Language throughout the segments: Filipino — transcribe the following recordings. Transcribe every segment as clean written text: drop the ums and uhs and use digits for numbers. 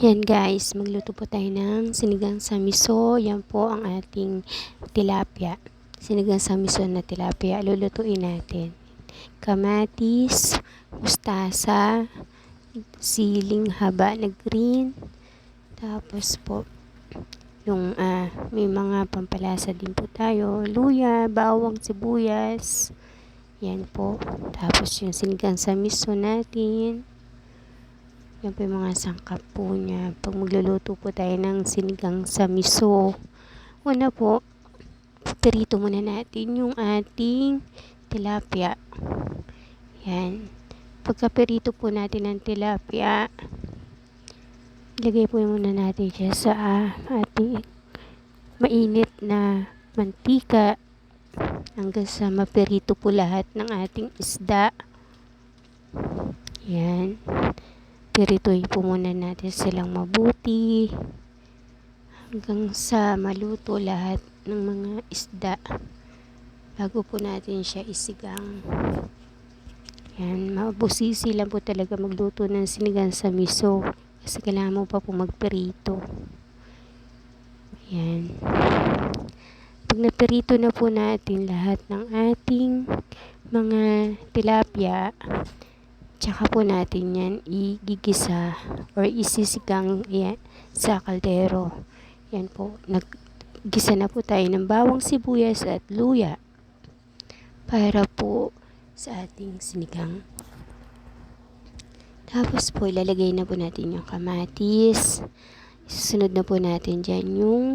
Yan guys, magluto po tayo ng sinigang sa miso. Yan po ang ating tilapia. Sinigang sa miso na tilapia. Lulutuin natin. Kamatis, mustasa, siling haba na green. Tapos po, yung may mga pampalasa din po tayo. Luya, bawang, sibuyas. Yan po. Tapos yung sinigang sa miso natin. Yan po yung mga sangkap po niya. Pag magluluto po tayo ng sinigang sa miso, una po, pirito muna natin yung ating tilapia. Yan. Pagka-pirito po natin ng tilapia, ilagay po muna natin siya sa ating mainit na mantika hanggang sa mapirito po lahat ng ating isda. Yan. Pirituin po muna natin silang mabuti hanggang sa maluto lahat ng mga isda bago po natin siya isigang. Yan, mabusisi lang po talaga magluto ng sinigang sa miso kasi kailangan mo pa po magpirito. Yan. Pag napirito na po natin lahat ng ating mga tilapia, tsaka po natin yan igigisa or isisigang yan sa kaldero. Yan po, naggisa na po tayo ng bawang, sibuyas at luya para po sa ating sinigang. Tapos po ilalagay na po natin yung kamatis. Susunod na po natin dyan yung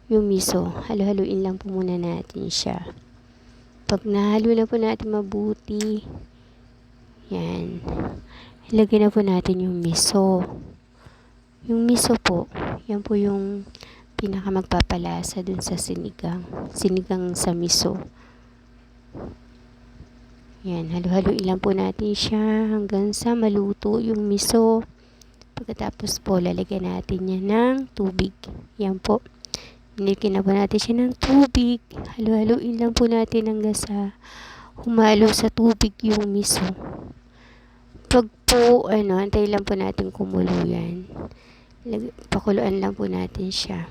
miso. Halo-haluin lang po muna natin siya. Pag nahalo na po natin mabuti, yan. Ilagay na po natin yung miso. Yung miso po, yan po yung pinaka magpapalasa dun sa sinigang. Sinigang sa miso. Yan, halo-haluin lang po natin siya hanggang sa maluto yung miso. Pagkatapos po, lalagyan natin yan ng tubig. Yan po. Nilagyan na po natin siya ng tubig. Halo-haluin lang po natin hanggang sa humalo sa tubig yung miso. Pag po, antay lang po natin kumulo yan. Pakuluan lang po natin siya.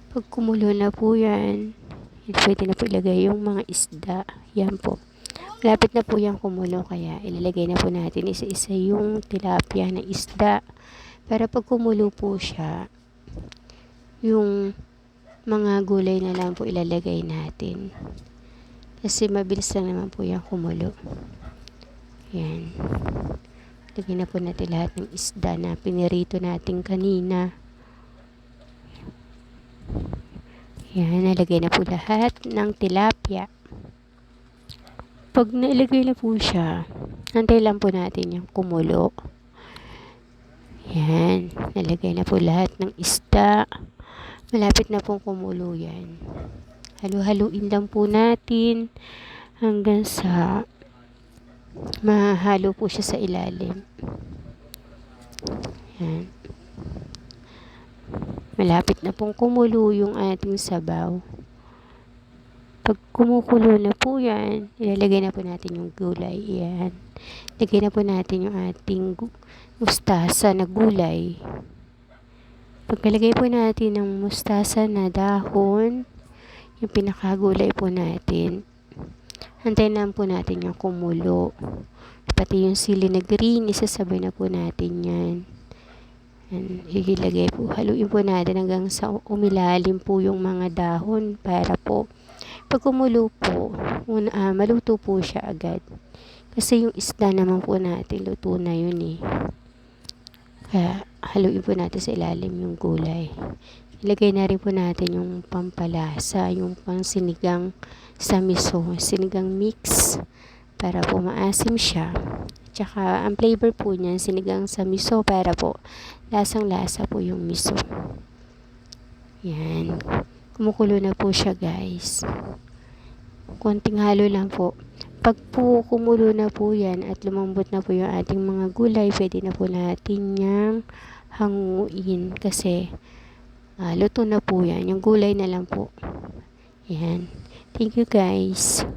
Pag kumulo na po yan, pwede na po ilagay yung mga isda. Yan po. Malapit na po yung kumulo, kaya ilalagay na po natin isa-isa yung tilapia na isda. Para pag kumulo po siya, yung mga gulay na lang po ilalagay natin. Kasi mabilis lang naman po yung kumulo. Yan. Lagyan na po natin lahat ng isda na pinirito natin kanina. Yan. Nalagay na po lahat ng tilapia. Pag nailagay na po siya, antay lang po natin yung kumulo. Yan. Nalagay na po lahat ng isda. Malapit na pong kumulo yan. Halu-haluin lang po natin hanggang sa mahalo po siya sa ilalim. Yan. Malapit na pong kumulo yung ating sabaw. Pag kumukulo na po yan, ilalagay na po natin yung gulay. Yan. Lagay na po natin yung ating mustasa na gulay. Pagkalagay po natin ng mustasa na dahon, yung pinakagulay po natin, antayin lang po natin yung kumulo. Pati yung sili na green, isasabay na po natin yan. Ilagay po, haluin po natin hanggang sa umilalim po yung mga dahon para po pag kumulo po, maluto po siya agad. Kasi yung isda naman po natin, luto na yun eh. Kaya haluin po natin sa ilalim yung gulay. Ilagay na rin po natin yung pampalasa, yung pang sinigang sa miso, sinigang mix para po maasim siya. Tsaka ang flavor po niya sinigang sa miso para po lasang-lasa po yung miso. Yan. Kumukulo na po siya guys. Konting halo lang po. Pag po kumulo na po yan at lumambot na po yung ating mga gulay, pwede na po natin yang hanguin kasi luto na po yan. Yung gulay na lang po. Yan. Thank you guys.